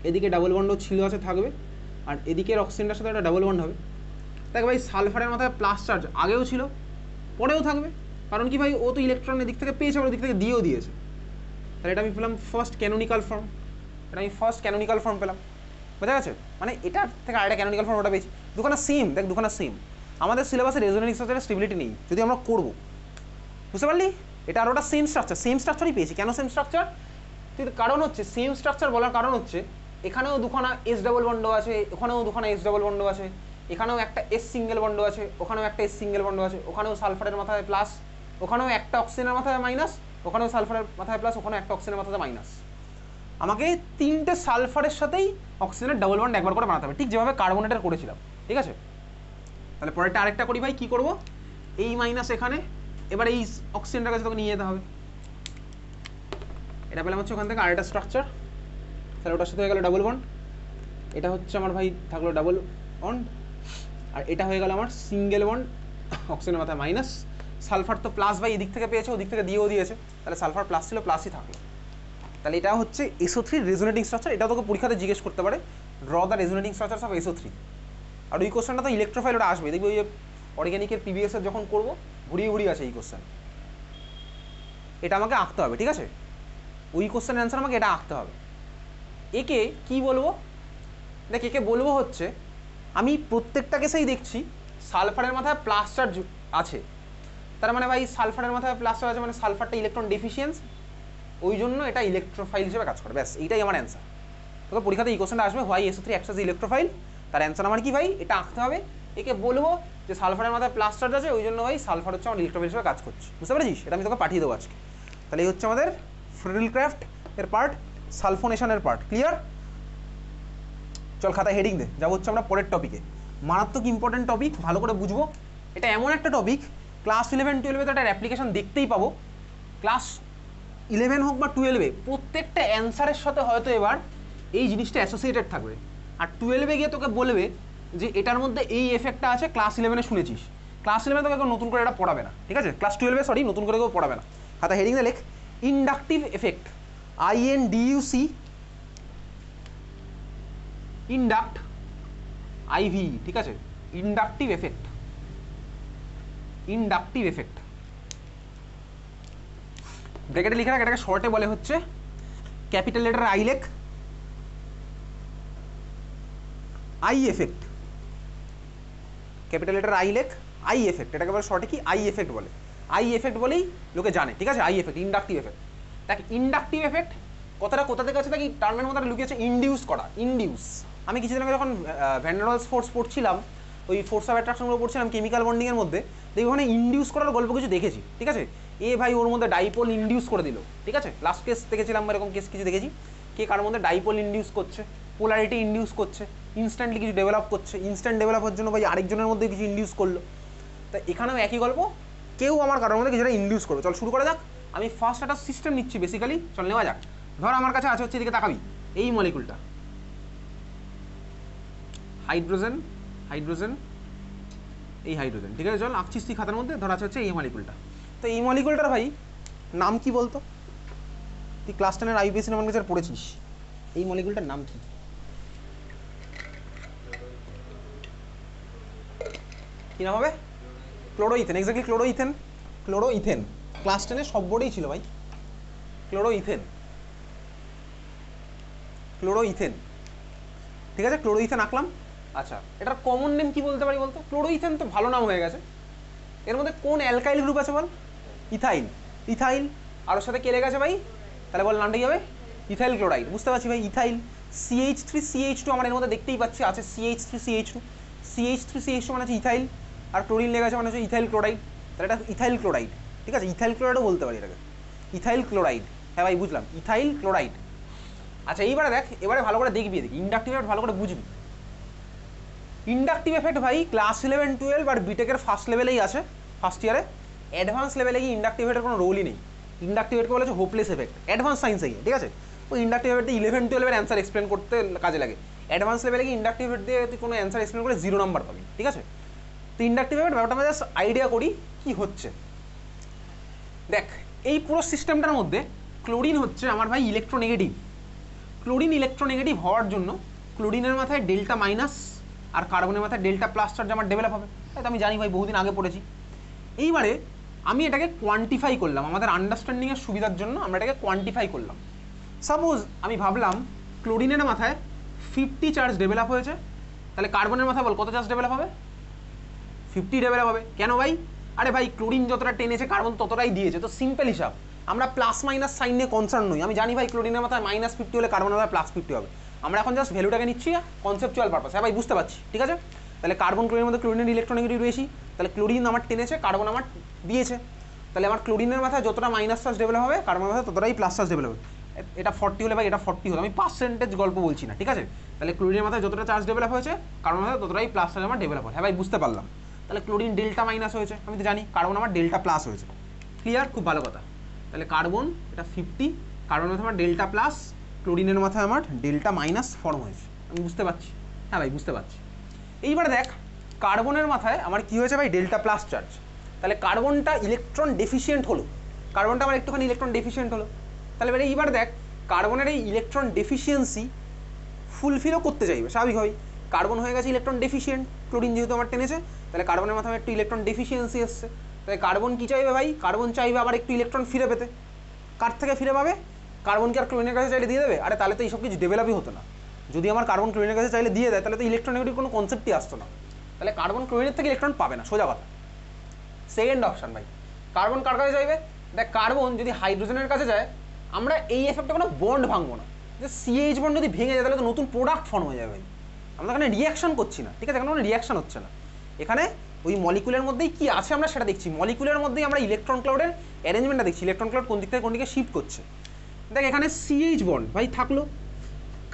এদিকে ডাবল বন্ডও ছিল আছে থাকবে, আর এদিকের অক্সিজেনটার সাথে একটা ডাবল বন্ড হবে। দেখ ভাই সালফারের মাথায় প্লাস চার্জ আগেও ছিল, পরেও থাকবে, কারণ কি ভাই ও তো ইলেকট্রন এদিক থেকে পেয়েছে, ওর দিক থেকে দিয়েও দিয়েছে। তাহলে এটা আমি পেলাম ফার্স্ট ক্যানোনিক্যাল ফর্ম, পেলাম, বোঝা গেছে? মানে এটার থেকে আরেকটা ক্যানোনিক্যাল ফর্ম ওটা পেয়েছি, দুখানা সেম। দেখ দুখানা সেম। আমাদের সিলেবাসে রেজোনেন্স স্ট্রাকচারের স্টেবিলিটি নেই, যদি আমরা করবো, বুঝতে পারলি? এটা আর ওটা সেম স্ট্রাকচারই পেয়েছি। কেন সেম স্ট্রাকচার? কারণ হচ্ছে সেম স্ট্রাকচার বলার কারণ হচ্ছে এখানেও দুখানা S ডাবল বন্ড আছে, ওখানেও দুখানা S ডাবল বন্ড আছে, এখানেও একটা S সিঙ্গেল বন্ড আছে, ওখানেও একটা S সিঙ্গেল বন্ড আছে, ওখানেও সালফারের মাথায় প্লাস, ওখানেও একটা অক্সিজেনের মাথায় মাইনাস, ওখানেও সালফারের মাথায় প্লাস, ওখানেও একটা অক্সিজেনের মাথায় মাইনাস। আমাকে 3টে সালফারের সাথেই অক্সিজেনের ডাবল বন্ড একবার করে বানাতে হবে, ঠিক যেভাবে কার্বনেটের করেছিলাম, ঠিক আছে? তাহলে পরেরটা আরেকটা করি ভাই, কি করব? এই মাইনাস এখানে, এবার এই অক্সিজেনটার কাছে তোকে নিয়ে যেতে হবে। এটা পেলাম হচ্ছে ওখান থেকে আরেকটা স্ট্রাকচার, তাহলে ওটার সাথে হয়ে গেল ডাবল বন্ড। এটা হচ্ছে আমার ভাই থাকলো ডাবল বন্ড, আর এটা হয়ে গেল আমার সিঙ্গেল বন্ড, অক্সিজেনের মাথায় মাইনাস। সালফার তো প্লাস ভাই এদিক থেকে পেয়েছে, ওদিক থেকে দিয়েও দিয়েছে, তাহলে সালফার প্লাস ছিল, প্লাসই থাকলো। তাহলে এটা হচ্ছে SO3 রেজোনেটিং স্ট্রাকচার। এটা তোকে পরীক্ষাতে জিজ্ঞেস করতে পারে, draw the resonating structure of SO3। আর ওই কোশ্চেনটা তো ইলেকট্রোফাইল ওটা আসবে, দেখবি ওই অর্গ্যানিকের PBS এর যখন করবো ঘুরিয়ে ঘুরিয়ে আছে এই কোশ্চেন। এটা আমাকে আঁকতে হবে, ঠিক আছে? ওই কোশ্চেন অ্যান্সার আমাকে এটা আঁকতে হবে। একে কি বলবো? দেখ একে বলবো হচ্ছে, আমি প্রত্যেকটা কেসেই দেখছি সালফারের মাথায় প্লাস চার্জ আছে, তার মানে ভাই সালফারের মাথায় প্লাস চার্জ আছে মানে সালফারটা ইলেকট্রন ডেফিসিয়েন্সি, ওই জন্য এটা ইলেকট্রোফাইল হিসেবে কাজ করে। ব্যাস এইটাই আমার অ্যান্সার। তোকে পরীক্ষাতে এই কোশ্চেনটা আসবে, why SO3 acts as electrophile, তার অ্যান্সার আমার কি ভাই? এটা আঁকতে হবে। একে বলবো যে সালফারের মাথায় প্লাস চার্জ আছে, ওই জন্য ভাই সালফার হচ্ছে আমার ইলেকট্রোফাইল হিসেবে কাজ করছে, বুঝতে পেরেছিস? এটা আমি তোকে পাঠিয়ে দেবো আজকে। তাহলে এই হচ্ছে আমাদের ফ্রিডেলক্রাফট এর পার্ট, সালফোনেশনের পার্ট, ক্লিয়ার? চল খাতায় হেডিং দে, যাবো হচ্ছে আমরা পরের টপিকে। মারাত্মক ইম্পর্টেন্ট টপিক, ভালো করে বুঝবো। এটা এমন একটা টপিক ক্লাস 11-12 তো এটার অ্যাপ্লিকেশন দেখতেই পাবো। ক্লাস 11 হোক বা 12, প্রত্যেকটা অ্যান্সারের সাথে হয়তো এবার এই জিনিসটা অ্যাসোসিয়েটেড থাকবে। আর 12 গিয়ে তোকে বলবে যে এটার মধ্যে এই এফেক্টটা আছে, ক্লাস 11 শুনেছিস। ক্লাস 11 তোকে কেউ নতুন করে এটা পড়াবে না, ঠিক আছে? ক্লাস 12 নতুন করে কেউ পড়াবে না। খাতা হেডিং দে, লেখ inductive effect, INDUC, induct, IV, ঠিক আছে? ইন্ডাকটিভ এফেক্ট, ব্র্যাকেটে লিখে রাখ, এটাকে শর্টে বলে হচ্ছে ক্যাপিটাল লেটার I লেখ, I effect, capital letter I লেখ, I এফেক্ট, এটাকে বলে শর্টে কি? I এফেক্ট বলে। I এফেক্ট বলেই লোকে জানে, ঠিক আছে? I effect, inductive effect. দেখ ইন্ডাকটিভ এফেক্ট কথাটা কোথা থেকে আছে? দেখি টার্মের মধ্যে লুকিয়েছে ইন্ডিউস করা, ইন্ডিউস। আমি কিছুদিন আগে যখন ভ্যান ডার ওয়ালস ফোর্স পড়ছিলাম, ওই ফোর্স অফ অ্যাট্রাকশনগুলো পড়ছিলাম কেমিক্যাল বন্ডিংয়ের মধ্যে, দেখি ওখানে ইন্ডিউস করার গল্প কিছু দেখেছি, ঠিক আছে? ভাই ওর মধ্যে ডাইপোল ইন্ডিউস করে দিল, ঠিক আছে? লাস্ট কেস দেখেছিলাম, এরকম কেস কিছু দেখেছি, কে কার মধ্যে ডাইপোল ইন্ডিউস করছে, পোলারিটি ইন্ডিউস করছে, ইনস্ট্যান্টলি কিছু ডেভেলপ করছে, ইনস্ট্যান্ট ডেভেলপ হওয়ার জন্য ভাই আরেকজনের মধ্যে কিছু ইন্ডিউস করলো। তা এখানেও একই গল্প, কেউ আমার কারোর মধ্যে কিছুটা ইন্ডিউস করবে। চল শুরু করে যাক। আমি ফার্স্ট একটা সিস্টেম নিচ্ছি বেসিক্যালি, চল নেওয়া যাক। ধর আমার কাছে আছে হচ্ছে, এদিকে তাকাবি, এই মলিকুলটা হাইড্রোজেন, হাইড্রোজেন, এই হাইড্রোজেন, ঠিক আছে, চল আঁকছিস তুই খাতার মধ্যে। ধর আছে হচ্ছে এই মলিকুলটা, তো এই মলিকুলটার ভাই নাম কি বলতো? তুই ক্লাস 10-এর আইপিএসসি নমেনক্লেচার পড়েছিস, এই মলিকুলটার নাম কি? কি নাম হবে? ক্লোরোইথেন, এক্স্যাক্টলি ক্লোরোইথেন। ক্লোরোইথেন ক্লাস 10-এ সব বোর্ডেই ছিল ভাই, ক্লোরোইথেন, ক্লোরোইথেন, ঠিক আছে, ক্লোরোইথেন আঁকলাম। আচ্ছা, এটার কমন নেম কি বলতে পারি বলতো? ক্লোরোইথেন তো ভালো নাম হয়ে গেছে, এর মধ্যে কোন অ্যালকাইল গ্রুপ আছে বল? Ethyl, ethyl. আর ওর সাথে কে লেগে আছে ভাই? তাহলে বল নামটা কি হবে? Ethyl chloride. বুঝতে পারছি ভাই, ইথাইল। CH3CH2 আমার এর মধ্যে দেখতেই পাচ্ছি আছে, CH3CH2, CH3CH2 মানে হচ্ছে ইথাইল, আর ক্লোরিন লেগে আছে মানে হচ্ছে ইথাইল ক্লোরাইড, তাহলে এটা ইথাইল ক্লোরাইড, ঠিক আছে, ইথাইল ক্লোরাইডও বলতে পারি এটাকে, ইথাইল ক্লোরাইড। হ্যাঁ ভাই বুঝলাম, ইথাইল ক্লোরাইড। আচ্ছা এইবারে দেখ, এবারে ভালো করে দেখবি, দেখি ইন্ডাকটিভ এফেক্ট ভালো করে বুঝবি। ইন্ডাকটিভ এফেক্ট ভাই ক্লাস 11-12 আর বিটেকের ফার্স্ট লেভেলেই আছে, ফার্স্ট ইয়ারে। অ্যাডভান্স লেভেলে কি ইন্ডাকটিভ এফেক্টের কোনো রোলই নেই। ইন্ডাকটিভ এফেক্টকে বলা হচ্ছে হোপলেস এফেক্ট অ্যাডভান্স সায়েন্সে গিয়ে, ঠিক আছে। ওই ইন্ডাকটিভ এফেক্ট 11-12-এর অ্যান্সার এক্সপ্লেন করতে কাজে লাগে। অ্যাডভান্স লেভেলে কি ইন্ডাকটিভ এফেক্ট দিয়ে তুই কোনো অ্যান্সার এক্সপ্লেন করে 0 নাম্বার পাবি, ঠিক আছে। তো ইন্ডাকটিভ এফেক্ট ব্যাপারটা আমরা জাস্ট আইডিয়া করি কি হচ্ছে। দেখ এই পুরো সিস্টেমটার মধ্যে ক্লোরিন হচ্ছে আমার ভাই ইলেকট্রোনেগেটিভ। ক্লোরিন ইলেকট্রোনেগেটিভ হওয়ার জন্য ক্লোরিনের মাথায় ডেল্টা মাইনাস আর কার্বনের মাথায় ডেল্টা প্লাস চার্জ আমার ডেভেলপ হবে, তাই তো আমি জানি ভাই, বহুদিন আগে পড়েছি। এইবারে আমি এটাকে কোয়ান্টিফাই করলাম, আমাদের আন্ডারস্ট্যান্ডিংয়ের সুবিধার জন্য আমরা এটাকে কোয়ান্টিফাই করলাম। সাপোজ আমি ভাবলাম ক্লোরিনের মাথায় 50 চার্জ ডেভেলপ হয়েছে, তাহলে কার্বনের মাথায় বল কত চার্জ ডেভেলপ হবে? 50 ডেভেলপ হবে। কেন ভাই? আরে ভাই ক্লোরিন যতটা টেনেছে কার্বন ততটাই দিয়েছে, তো সিম্পল হিসাব। আমরা প্লাস মাইনাস সাইন নিয়ে কনসার্ন নই, আমি জানি ভাই ক্লোরিনের মাথায় -50 হলে কার্বনের মাথায় +50 হবে। আমরা এখন জাস্ট ভ্যালুটাকে নিচ্ছি কনসেপচুয়াল পারপাস। হ্যাঁ ভাই বুঝতে পারছি, ঠিক আছে। তাহলে কার্বন ক্লোরিনের মধ্যে ক্লোরিনের ইলেকট্রোনেগেটিভ বেশি, তাহলে ক্লোরিন আমার টেনেছে, কার্বন আমার দিয়েছে, তাহলে আমার ক্লোরিনের মাথায় যতটা মাইনাস চার্জ ডেভেলপ হবে কার্বনের মাথায় ততটাই প্লাস চার্জ ডেভেলপ হবে। এটা 40 হলে ভাই এটা 40 হলো, আমি পার্সেন্টেজ গল্প বলছি না, ঠিক আছে। তাহলে ক্লোরিনের মাথায় যতটা চার্জ ডেভেলপ হয়েছে কার্বনের মাথায় ততটাই প্লাস চার্জ আমার ডেভেলপ হয়। হ্যাঁ ভাই বুঝতে পারলাম। তাহলে ক্লোরিন ডেল্টা মাইনাস হয়েছে, আমি তো জানি, কার্বন আমার ডেল্টা প্লাস হয়েছে। ক্লিয়ার? খুব ভালো কথা। তাহলে কার্বন এটা 50, কার্বনের মাথায় আমার ডেল্টা প্লাস, ক্লোরিনের মাথায় আমার ডেল্টা মাইনাস ফর্ম হয়েছে, আমি বুঝতে পারছি। হ্যাঁ ভাই বুঝতে পারছি। এইবার দেখ কার্বনের মাথায় আমার কি হয়েছে ভাই? Delta plus charge. তাহলে কার্বনটা ইলেকট্রন ডেফিসিয়েন্ট হলো, কার্বনটা আমার একটুখানি ইলেকট্রন ডেফিসিয়েন্ট হলো। তাহলে এবারে এইবার দেখ কার্বনের এই ইলেকট্রন ডেফিসিয়েন্সি ফুলফিলও করতে চাইবে স্বাভাবিকভাবেই। কার্বন হয়ে গেছে ইলেকট্রন ডেফিসিয়েন্ট, ক্লোরিন যেহেতু আমার টেনেছে, তাহলে কার্বনের মাথায় একটু ইলেকট্রন ডেফিসিয়েন্সি এসছে। তাহলে কার্বন কী চাইবে ভাই? কার্বন চাইবে আবার একটু ইলেকট্রন ফিরে পেতে। কার থেকে ফিরে পাবে? কার্বনকে আর ক্লোরিনের কাছে চাইলে দিয়ে দেবে? আরে তাহলে তো এইসব কিছু ডেভেলপই হতো না। যদি আমার কার্বন ক্লোরিনের কাছে চাইলে দিয়ে দেয় তাহলে তো ইলেকট্রনেগেটিভ কোনো কনসেপ্টই আসতো না। তাহলে কার্বন ক্লোরিনের থেকে ইলেকট্রন পাবে না, সোজা কথা। সেকেন্ড অপশন ভাই, কার্বন কার কাছে চাইবে? দেখ কার্বন যদি হাইড্রোজেনের কাছে যায়, আমরা এই এফেক্টে কোনো বন্ড ভাঙবো না, যে CH বন্ড যদি ভেঙে যায় তাহলে তো নতুন প্রোডাক্ট ফর্ম হয়ে যাবে ভাই। আমরা এখানে রিয়াকশন করছি না, ঠিক আছে, এখানে কোনো রিয়াকশন হচ্ছে না। এখানে ওই মলিকুলের মধ্যেই কি আছে আমরা সেটা দেখছি, মলিকুলের মধ্যেই আমরা ইলেকট্রন ক্লাউডের অ্যারেঞ্জমেন্টটা দেখছি, ইলেকট্রন ক্লাউড কোন দিক থেকে কোন দিকে শিফট করছে। দেখ এখানে CH বন্ড ভাই থাকলো,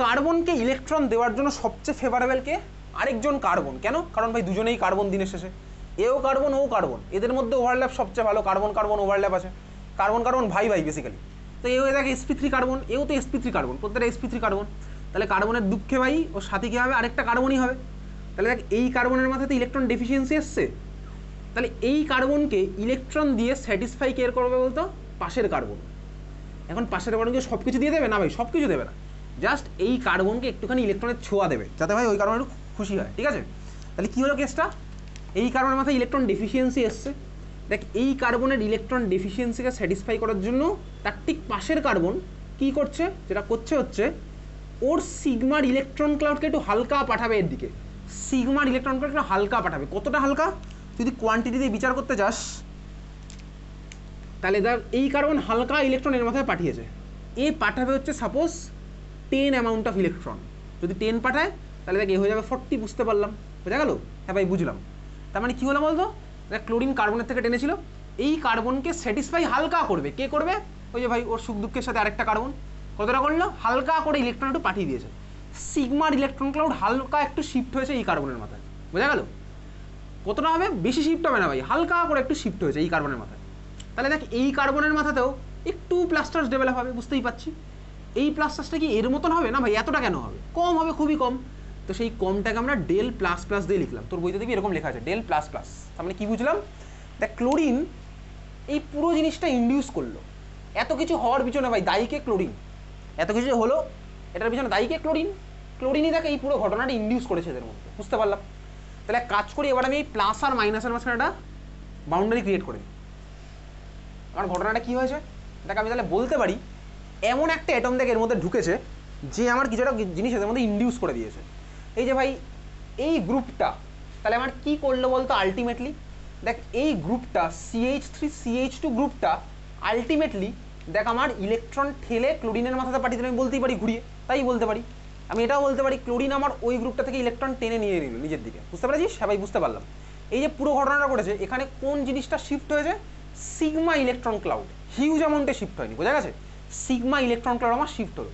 কার্বনকে ইলেকট্রন দেওয়ার জন্য সবচেয়ে ফেভারেবল কে? আরেকজন কার্বন। কেন? কারণ ভাই দুজনেই কার্বন দিনের শেষে, এও কার্বন ও কার্বন, এদের মধ্যে ওভারল্যাপ সবচেয়ে ভালো, কার্বন কার্বন ওভারল্যাপ আছে, কার্বন কার্বন ভাই ভাই বেসিক্যালি। তো এও দেখ sp3 কার্বন, এও তো sp3 কার্বন, প্রত্যেকটা sp3 কার্বন। তাহলে কার্বনের দুঃখে ভাই ওর সাথে কী হবে? আরেকটা কার্বনই হবে। তাহলে দেখ এই কার্বনের মাথাতে ইলেকট্রন ডেফিসিয়েন্সি এসছে, তাহলে এই কার্বনকে ইলেকট্রন দিয়ে স্যাটিসফাই কেয়ার করবে বলতো পাশের কার্বন। এখন পাশের কার্বনকে সব কিছু দিয়ে দেবে না ভাই, সব কিছু দেবে না, জাস্ট এই কার্বনকে একটুখানি ইলেকট্রনের ছোঁয়া দেবে যাতে ভাই ওই কার্বন একটু খুশি হয়, ঠিক আছে। তাহলে কী হলো কেসটা? এই কার্বনের মাথায় ইলেকট্রন ডেফিসিয়েন্সি এসছে, দেখ এই কার্বনের ইলেকট্রন ডেফিসিয়েন্সিকে স্যাটিসফাই করার জন্য তার ঠিক পাশের কার্বন কী করছে? যেটা করছে হচ্ছে ওর সিগমার ইলেকট্রন ক্লাউডকে একটু হালকা পাঠাবে এর দিকে, সিগমার ইলেকট্রন ক্লাউড একটু হালকা পাঠাবে। কতটা হালকা? যদি কোয়ান্টিটি দিয়ে বিচার করতে চাস তাহলে দেখ এই কার্বন হালকা ইলেকট্রন এর মাথায় পাঠিয়েছে, এ পাঠাবে হচ্ছে সাপোজ 10 অ্যামাউন্ট অফ ইলেকট্রন। যদি 10 পাঠায় তাহলে দেখ এ হয়ে যাবে 40, বুঝতে পারলাম, বোঝা গেল? হ্যাঁ ভাই বুঝলাম। তার মানে কী হলো বলতো? দেখ ক্লোরিন কার্বনের থেকে টেনেছিল, এই কার্বনকে স্যাটিসফাই হালকা করবে, কে করবে? ওই যে ভাই ওর সুখ দুঃখের সাথে আরেকটা কার্বন কতটা করলো? হালকা করে ইলেকট্রন একটু পাঠিয়ে দিয়েছে, সিগমার ইলেকট্রন ক্লাউড হালকা একটু শিফট হয়েছে এই কার্বনের মাথায়, বোঝা গেল? কতটা হবে? বেশি শিফট হবে না ভাই, হালকা করে একটু শিফট হয়েছে এই কার্বনের মাথায়। তাহলে দেখ এই কার্বনের মাথাতেও একটু প্লাস চার্জ ডেভেলপ হবে, বুঝতেই পারছি। এই প্লাস চার্জটা কি এর মতন হবে না ভাই, এতটা কেন হবে, কম হবে, খুবই কম। তো সেই কমটাকে আমরা ডেল প্লাস প্লাস দিয়ে লিখলাম। তোর বইতে দেখবি এরকম লেখা আছে ডেল প্লাস প্লাস। তার মানে কি বুঝলাম, দেখ ক্লোরিন এই পুরো জিনিসটা ইন্ডিউস করলো। এত কিছু হওয়ার পিছনে ভাই দায়ীকে ক্লোরিন, এত কিছু হলো এটার পিছনে দায়ীকে ক্লোরিন। ক্লোরিনই দেখ এই পুরো ঘটনাটা ইন্ডিউস করেছে এদের মধ্যে, বুঝতে পারলাম। তাহলে কাজ করি, এবার আমি এই প্লাস আর মাইনাসের মাঝখানে একটা বাউন্ডারি ক্রিয়েট করে দিই। আমার ঘটনাটা কি হয়েছে দেখ, আমি তাহলে বলতে পারি এমন একটা অ্যাটম দেখ এর মধ্যে ঢুকেছে যে আমার কিছু একটা জিনিস এদের মধ্যে ইন্ডিউস করে দিয়েছে। এই যে ভাই এই গ্রুপটা তাহলে আমার কি করলো বলতো আলটিমেটলি, দেখ এই গ্রুপটা CH3CH2 গ্রুপটা আলটিমেটলি দেখ আমার ইলেকট্রন ঠেলে ক্লোরিনের মাথাতে পাঠিয়ে দিলে, আমি বলতেই পারি ঘুরিয়ে, তাই বলতে পারি। আমি এটাও বলতে পারি ক্লোরিন আমার ওই গ্রুপটা থেকে ইলেকট্রন টেনে নিয়ে নিল নিজের দিকে, বুঝতে পারছিস? সবাই বুঝতে পারলাম। এই যে পুরো ঘটনাটা ঘটেছে এখানে কোন জিনিসটা শিফট হয়েছে, সিগমা ইলেকট্রন ক্লাউড, হিউজ অ্যামাউন্টে শিফট হয়নি, বোঝা গেছে? সিগমা ইলেকট্রন ক্লাউড আমার শিফট হলো।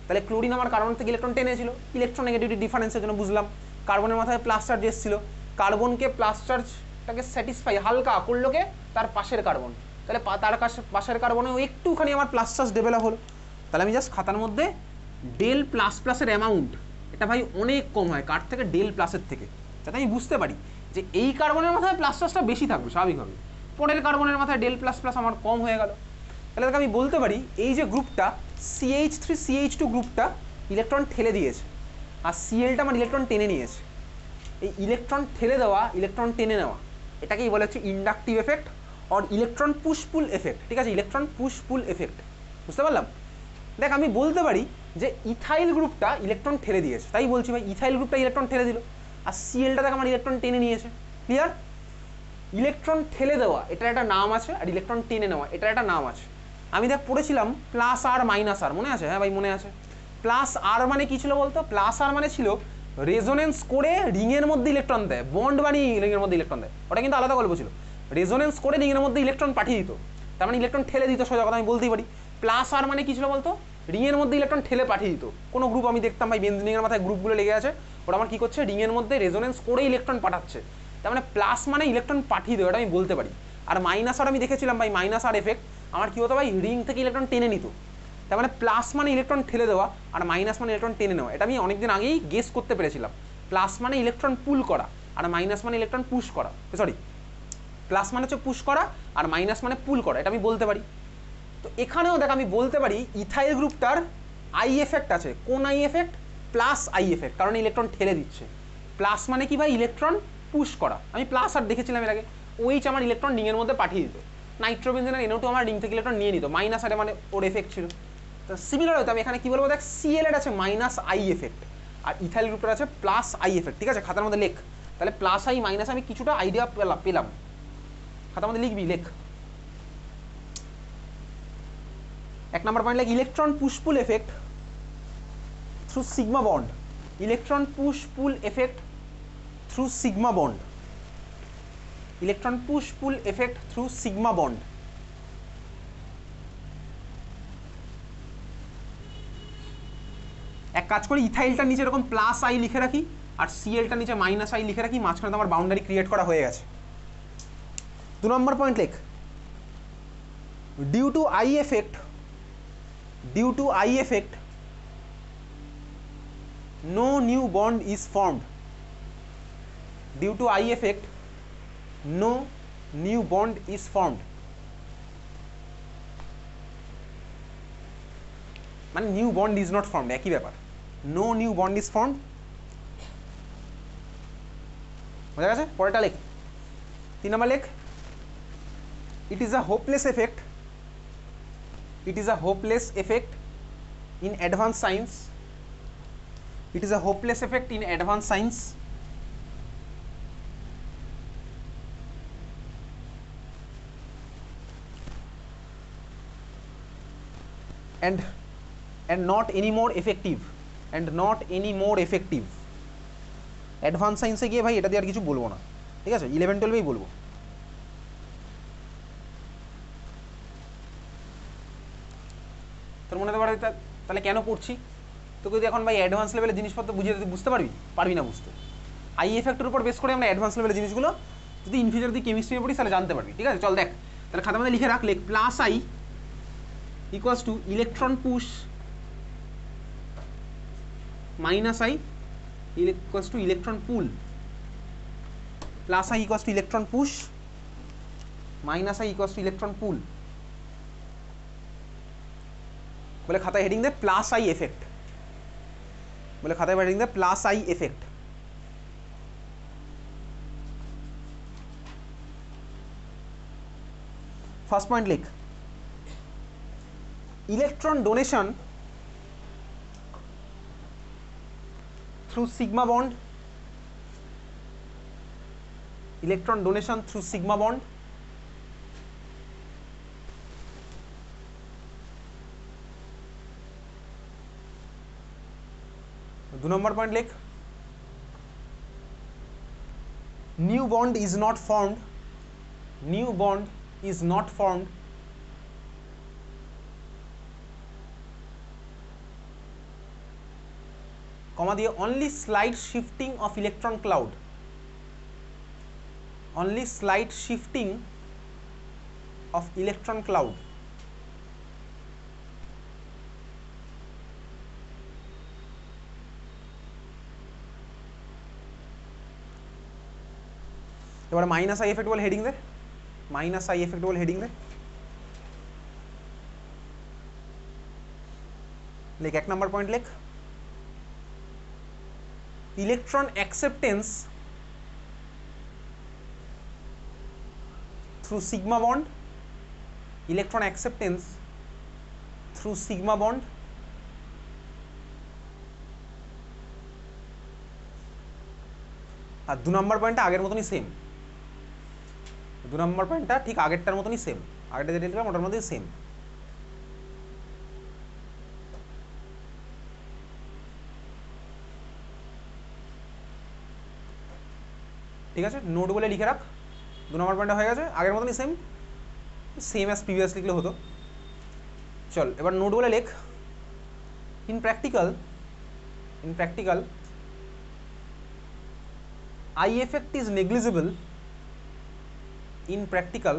তাহলে ক্লোরিন আমার কার্বন থেকে ইলেকট্রন টেনেছিল, ইলেকট্রন নেগেটিভিটি ডিফারেন্সের জন্য বুঝলাম। কার্বনের মাথায় প্লাস চার্জ এসেছিল, কার্বনকে প্লাস চার্জটাকে স্যাটিসফাই হালকা করলো কে, তার পাশের কার্বন। তাহলে তার পাশের কার্বনে একটুখানি আমার প্লাস চার্জ ডেভেলপ হলো। তাহলে আমি জাস্ট খাতার মধ্যে ডেল প্লাস প্লাসের অ্যামাউন্ট, এটা ভাই অনেক কম হয় কার থেকে, ডেল প্লাসের থেকে, যাতে আমি বুঝতে পারি যে এই কার্বনের মাথায় প্লাস চার্জটা বেশি থাকবে স্বাভাবিকভাবে, পরের কার্বনের মাথায় ডেল প্লাস প্লাস আমার কম হয়ে গেল। তাহলে আমি বলতে পারি এই যে গ্রুপটা CH3CH2 গ্রুপটা ইলেকট্রন ঠেলে দিয়েছে, আর Clটা আমার ইলেকট্রন টেনে নিয়েছে। এই ইলেকট্রন ঠেলে দেওয়া, ইলেকট্রন টেনে নেওয়া, এটাকেই বলা হচ্ছে inductive effect or electron push pull effect. ঠিক আছে, ইলেকট্রন পুশ পুল এফেক্ট, বুঝতে পারলাম? দেখ আমি বলতে পারি যে ইথাইল গ্রুপটা ইলেকট্রন ঠেলে দিয়েছে, তাই বলছি ভাই ইথাইল গ্রুপটা ইলেকট্রন ঠেলে দিল, আর Clটা দেখ আমার ইলেকট্রন টেনে নিয়েছে। ক্লিয়ার? ইলেকট্রন ঠেলে দেওয়া এটার একটা নাম আছে, আর ইলেকট্রন টেনে নেওয়া এটার একটা নাম আছে। আমি দেখ পড়েছিলাম প্লাস আর মাইনাস আর, মনে আছে? হ্যাঁ ভাই মনে আছে। প্লাস আর মানে কি ছিল বলতো? প্লাস আর মানে ছিল রেজোনেন্স করে রিংয়ের মধ্যে ইলেকট্রন দেয়, বন্ড বানিয়ে রিংয়ের মধ্যে ইলেকট্রন দেয়, ওটা কিন্তু আলাদা গল্প ছিল। রেজোনেন্স করে রিংয়ের মধ্যে ইলেকট্রন পাঠিয়ে দিত, তার মানে ইলেকট্রন ঠেলে দিত, সোজা কথা আমি বলতেই পারি। প্লাস আর মানে কি ছিল বলতো? রিংয়ের মধ্যে ইলেকট্রন ঠেলে পাঠিয়ে দিত। কোনো গ্রুপ আমি দেখতাম ভাই বেঞ্জিনের মাথায় গ্রুপগুলো লেগে আছে, ওটা আমার কি করছে, রিংয়ের মধ্যে রেজোনেন্স করে ইলেকট্রন পাঠাচ্ছে, তার মানে প্লাস মানে ইলেকট্রন পাঠিয়ে দেয়, ওটা আমি বলতে পারি। আর মাইনাস আর আমি দেখেছিলাম ভাই, মাইনাস আর এফেক্ট আমার কি হতো ভাই, রিং থেকে ইলেকট্রন টেনে নিত। তার মানে প্লাস মানে ইলেকট্রন ঠেলে দেওয়া, আর মাইনাস মানে ইলেকট্রন টেনে নেওয়া, এটা আমি অনেকদিন আগেই গেস করতে পেরেছিলাম। প্লাস মানে ইলেকট্রন পুল করা, আর মাইনাস মানে ইলেকট্রন পুশ করা, সরি প্লাস মানে হচ্ছে পুশ করা, আর মাইনাস মানে পুল করা, এটা আমি বলতে পারি। তো এখানেও দেখ আমি বলতে পারি ইথাইল গ্রুপটার আই এফেক্ট আছে। কোন I effect? Plus I effect, কারণ ইলেকট্রন ঠেলে দিচ্ছে। প্লাস মানে কি ভাই, ইলেকট্রন পুশ করা। আমি প্লাস আর দেখেছিলাম এর আগে, ওইচ আমার ইলেকট্রন রিংয়ের মধ্যে পাঠিয়ে দিত। নাইট্রোবেনজেনের NO2 আমার রিং থেকে ইলেকট্রন নিয়ে নিত, মাইনাস আরে মানে ওর এফেক্ট ছিল। তো সিমিলার হতো, আমি এখানে কি বলবো দেখ, Cl এর আছে মাইনাস আই এফেক্ট, আর ইথাইল গ্রুপের আছে প্লাস আই এফেক্ট। ঠিক আছে, খাতার মধ্যে লেখ, তাহলে প্লাস আই মাইনাস আমি কিছুটা আইডিয়া পেলাম, খাতার মধ্যে লিখবি, লেখ। 1 নম্বর পয়েন্ট লেখ, electron push pull effect through sigma bond. Electron push pull effect through sigma bond. Electron push pull effect through sigma bond. এক কাজ করি, ইথাইলটার নিচে এরকম প্লাস আই লিখে রাখি, আর Clটার নিচে মাইনাস আই লিখে রাখি, মাঝখানে তো আমার বাউন্ডারি ক্রিয়েট করা হয়ে গেছে। 2 নম্বর পয়েন্ট লেখ, due to I effect, due to I effect no new bond is formed. Due to I effect no new bond is formed. মানে new bond is not formed, একই ব্যাপার। No new bond is formed, বোঝা গেছে? পরেরটা লেখ, 3 নম্বর লেখ, it is a hopeless effect, it is a hopeless effect in advance science, it is a hopeless effect in advanced science, and not any more effective, and not any more effective. Advance সায়েন্সে গিয়ে ভাই এটা দিয়ে আর কিছু বলবো না, ঠিক আছে? 11-12 বলবো। তোর মনে হতে পারে তাহলে কেন পড়ছি, তোকে যদি এখন ভাই অ্যাডভান্স লেভেলের জিনিসপত্র বুঝিয়ে দিতে, বুঝতে পারবি না বুঝতে। আই এফেক্টের উপর বেস করে আমরা অ্যাডভান্স লেভেলের জিনিসগুলো যদি ইন ফিউচার তুই কেমিস্ট্রি পড়িস তাহলে জানতে পারবি। ঠিক আছে, চল দেখ, তাহলে খাতার মধ্যে লিখে রাখ, লেখ plus I equals to electron push minus I equals to electron pull plus I equals to electron push minus I equals to electron pull. বলে খাতায় হেডিং দে প্লাস আই এফেক্ট, বলে খাতায় হেডিং দে plus I effect. First point লিখ, electron donation through sigma bond, electron donation through sigma bond দু নম্বর point লিখ, new bond is not formed, new bond is not formed comma দিয়ে only slight shifting of electron cloud, only slight shifting of electron cloud এবারে minus I effect বলে heading দে, minus I effect বলে heading দে। লেখ এক number point লেখ, electron acceptance through sigma bond, electron acceptance through sigma bond আর দু নম্বর পয়েন্টটা আগের মতনই সেম, দু নম্বর পয়েন্টটা ঠিক আগেরটার মতনই সেম, আগেরটা যেটা লিখলাম ওটার মধ্যেই সেম। ঠিক আছে, নোট বলে লিখে রাখ, দু নম্বর পয়েন্টটা হয়ে গেছে, আগের মতনই সেম, সেম অ্যাজ প্রিভিয়াস লিখলে হতো। চল এবার নোট বলে লেখ, in practical I effect is negligible, in practical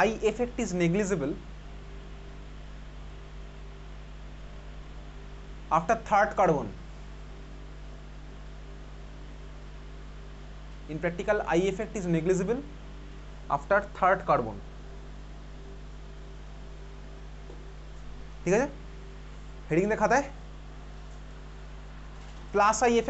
I effect is negligible after third carbon, in practical I effect is negligible after third carbon। ঠিক আছে, হেডিং দে খাতায় প্লাস আই এফেক্ট